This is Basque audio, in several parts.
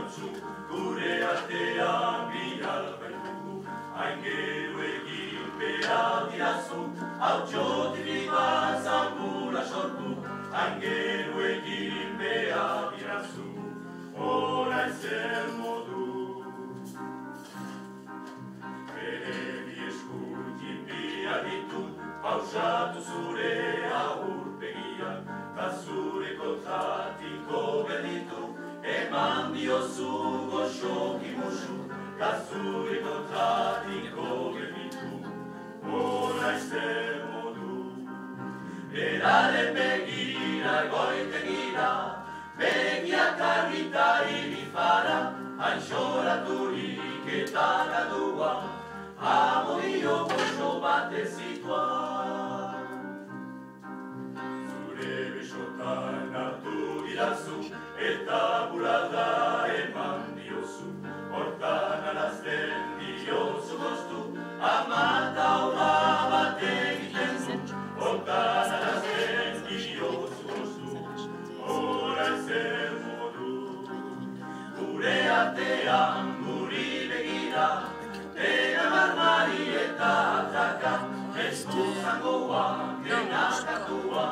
baitutzu, gure artean bihar baitugu, hain gero egin behar dirazu, hau txotirik bazagula sortu, hain gero egin behar dirazu, ora ezer modu. Bere bi eskutin biak ditu, pausatu zure aurpegiak, ta zure kontatiko gelditu, eman diozu goxoki musu, ta zure kontatiko gelditu, ora ezer modu. Beraren begira goitegira, begiak argitari bifara, hain xoraturik eta gadua, amodio goxo batez zituan. Zure besotan hartu didazu, eta burada eman diozu, hortan arazten diozu goztu, amata hora bat egiten zu, hortan arazten diozu goztu, ora ezer modu. Gure artean guri begira, dena marmari eta atraka, ez du zangoa, denakatua,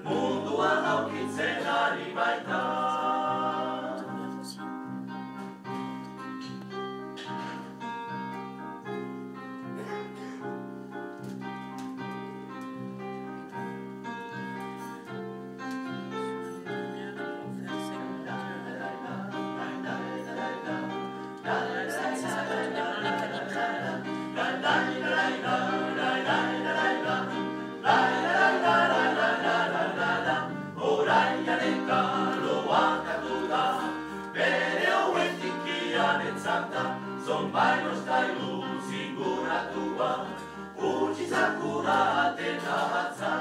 munduan aurkitzen ari baita. Zonbaino estailu zinguratua, utzi zakura atena hatza.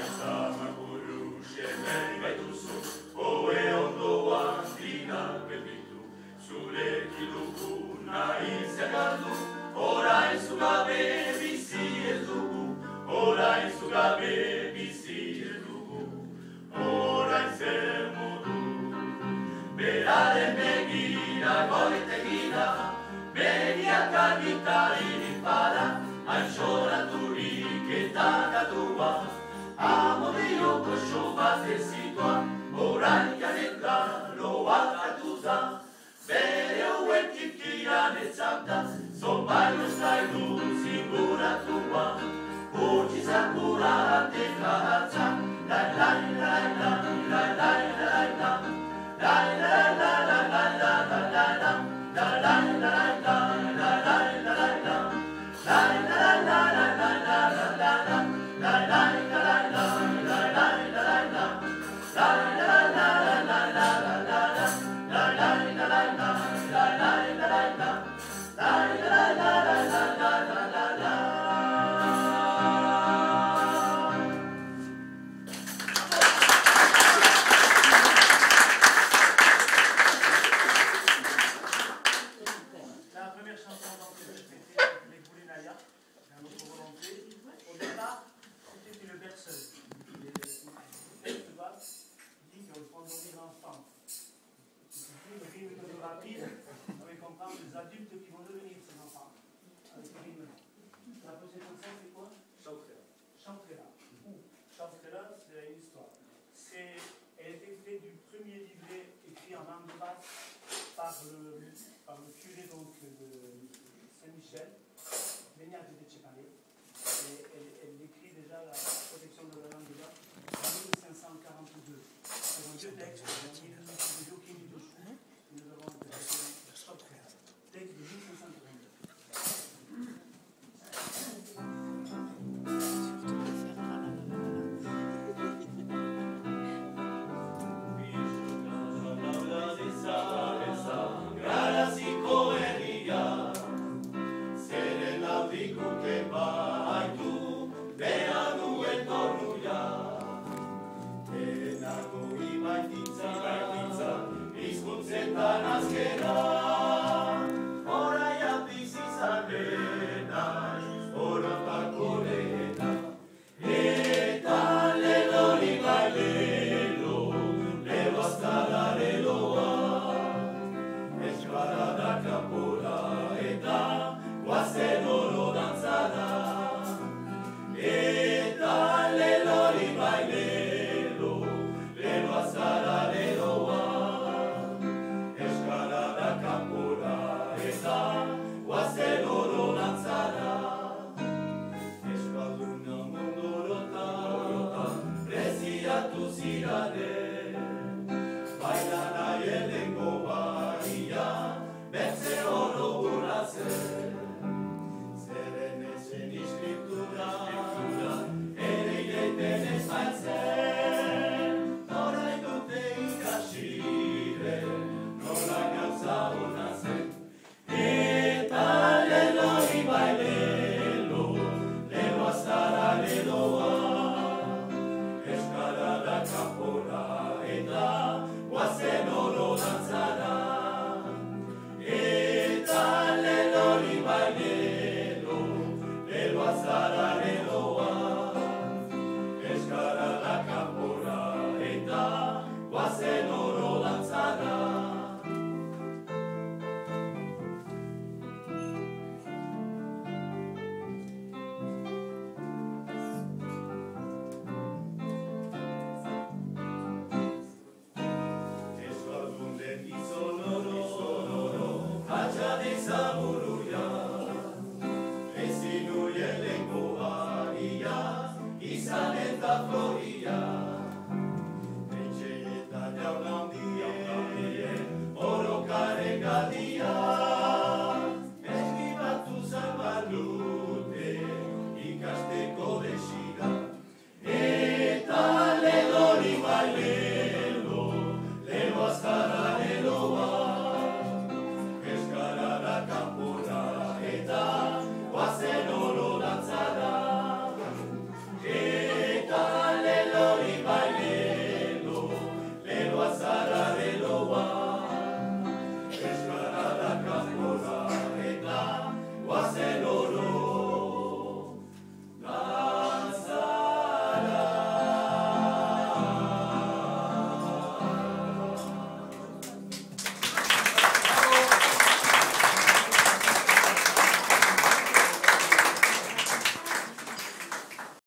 Eta maguru xemei baituzu, hoe ondoan dinak gelditu, zure kilukuna izagaldu, orain zugabe bizi ez dugu, orain zugabe bizi ez dugu, orain zer modu. Beraren begira goitegira, begiak argitari dipara, hain xoraturik eta gadua, amodio goxo batez zituan, orain janeta loak hartuta, bere hauen txikian etzamta, zonbaino estailu zinguratua, utzi zakura ateka hartza, lai lai lai lai lai lai lai lai. La la la la la la la la la la la la la la la la la. La la la la la la la la la. La la la la la la la la la. La la la la la la la la la. La la la la la la la la la. La la la la la la la la. Les adultes qui vont devenir ces enfants. La prochaine chanson, c'est quoi? Chantrella. Chantrella, c'est une histoire. Elle était faite du premier livret écrit en langue de basse par le curé donc, de Saint-Michel, Beñat de Chepalé. Elle écrit déjà la protection de la langue de basse en 1542. C'est un deux textes, nous avons texte de 1542. Baititza des amoureux.